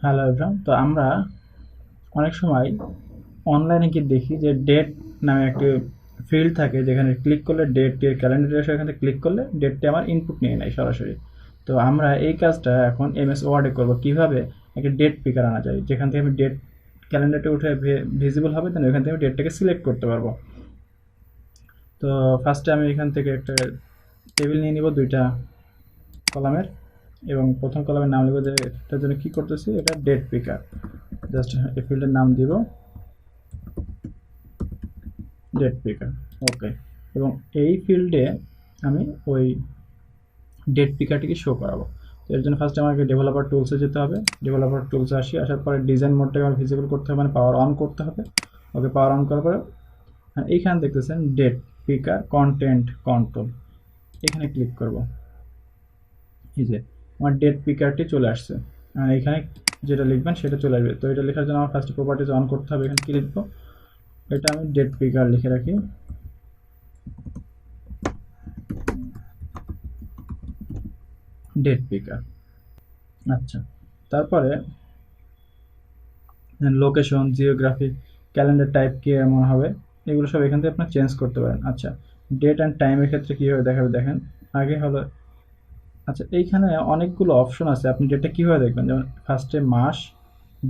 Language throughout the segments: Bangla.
Hello everyone. তো আমরা অনেক সময় অনলাইনে কি দেখি যে ডেট নামে একটি ফিল্ড থাকে, যেখানে ক্লিক করলে ডেট ক্যালেন্ডারে এসে এখানে ক্লিক করলে ডেটটি আমার ইনপুট নিয়ে নেয় সরাসরি। তো আমরা এই কাজটা এখন এমএস ওয়ার্ডে করব, কিভাবে একটা ডেট পিকার আনা যায়, যেখান থেকে আমি ডেট ক্যালেন্ডারটা উঠে ভিজিবল হবে, দেন ওইখান থেকে আমি ডেটটাকে সিলেক্ট করতে পারবো। তো ফার্স্টে আমি এখান থেকে একটা টেবিল নিয়ে নিব দুইটা কলামের, এবং প্রথম কলামের নাম লিখব যে এটার জন্য কী করতেছি, এটা ডেট পিকার। জাস্ট এই ফিল্ডের নাম দিব ডেট পিকার। ওকে। এবং এই ফিল্ডে আমি ওই ডেট পিকারটিকে শো করাবো। তো এর জন্য ফার্স্টে আমাকে ডেভেলপার টুলসে যেতে হবে। ডেভেলপার টুলসে আসার পরে ডিজাইন মোডটাকে আমার ভিজিবল করতে হবে, মানে পাওয়ার অন করতে হবে। ওকে, পাওয়ার অন করার পরে এইখানে দেখতেছেন ডেট পিকার কন্টেন্ট কন্ট্রোল, এখানে ক্লিক করব। এই যে আমার ডেট পিকারটি চলে আসছে, আর এখানে যেটা লিখবেন সেটা চলে আসবে। তো এটা লেখার জন্য আমার ফার্স্টে প্রপার্টিজ অন করতে হবে। এখানে কি লিখবো, এটা আমি ডেট পিকার লিখে রাখি, ডেট পিকার। আচ্ছা, তারপরে লোকেশন, জিওগ্রাফি, ক্যালেন্ডার টাইপ কি এমন হবে, এগুলো সব এখান থেকে আপনার চেঞ্জ করতে পারেন। আচ্ছা, ডেট অ্যান্ড টাইমের ক্ষেত্রে কীভাবে দেখাবে দেখেন। আগে হলো, আচ্ছা এইখানে অনেকগুলো অপশন আছে, আপনি ডেটটা কীভাবে দেখবেন, যেমন ফার্স্টে মাস,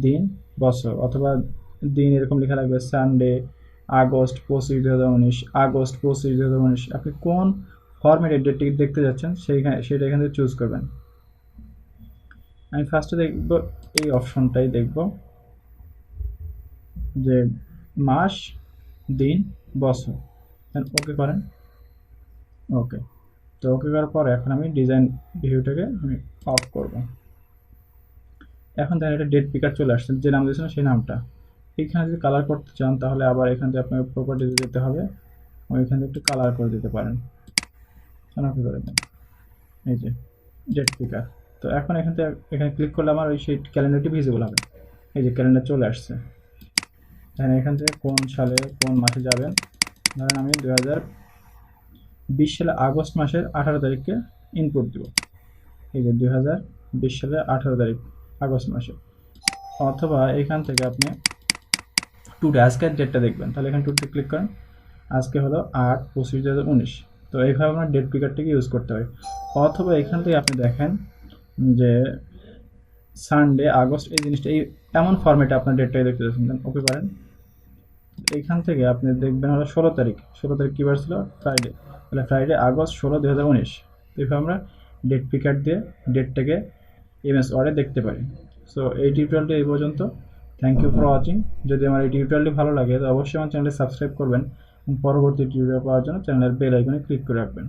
দিন, বছর, অথবা দিন এরকম লেখা লাগবে সানডে, আগস্ট 25, 2019, আগস্ট 25, 2019। আপনি কোন ফরম্যাটে ডেটটি দেখতে যাচ্ছেন সেটা এখান থেকে চুজ করবেন। আমি ফার্স্টে দেখব, এই অপশনটাই দেখব, যে মাস, দিন, বছর। ওকে করেন। ওকে। তো ওকে করার পর এখন আমি ডিজাইন ভিউটাকে আমি অফ করব। এখন দেখেন এটা ডেট পিকার চলে আসছে, যে নাম দিয়েছিলেন সেই নামটা। এইখানে যদি কালার করতে চান তাহলে আবার এখান থেকে আপনাকে প্রপার্টিতে যেতে হবে, ওইখান থেকে একটু কালার করে দিতে পারেন। ওকে করে দেন। এই যে ডেট পিকার। তো এখন এখান থেকে এখানে ক্লিক করলে আমার ওই সেই ক্যালেন্ডারটি ভিজিবল হবে। এই যে ক্যালেন্ডার চলে আসছে। দেখেন এখান থেকে কোন সালে কোন মাসে যাবেন, ধরেন আমি 2020 সালে আগস্ট মাসের 18 তারিখকে ইনপুট দেব। এই যে 2020 সালে 18 তারিখ আগস্ট মাসে। অথবা এখান থেকে আপনি টুডে আজকের ডেটটা দেখবেন, তাহলে এখানে টুডে ক্লিক করেন। আজকে হলো 8/25/2019। তো এইভাবে আপনার ডেট পিকারটাকে ইউজ করতে হয়। অথবা এখান থেকে আপনি দেখেন যে সানডে, আগস্ট, এই জিনিসটা এই এমন ফর্মেটে আপনার ডেটটাকে দেখতে যাচ্ছেন, ওকে করেন। এইখান থেকে আপনি দেখবেন হলো 16 তারিখ। 16 তারিখ কী বার ছিল, ফ্রাইডে। তাহলে ফ্রাইডে আগস্ট 16, 2019। তো এইভাবে আমরা ডেট পিকার দিয়ে ডেটটাকে এমএস ওয়ার্ডে দেখতে পারি। সো এই টিউটোরিয়ালটি এই পর্যন্ত। Thank you for watching. যদি আমার এই টিউটোরিয়ালটি ভালো লাগে তো অবশ্যই আমার চ্যানেলটি সাবস্ক্রাইব করবেন এবং পরবর্তী টিউটোরিয়াল পাওয়ার জন্য চ্যানেলের বেল আইকনে ক্লিক করে রাখবেন।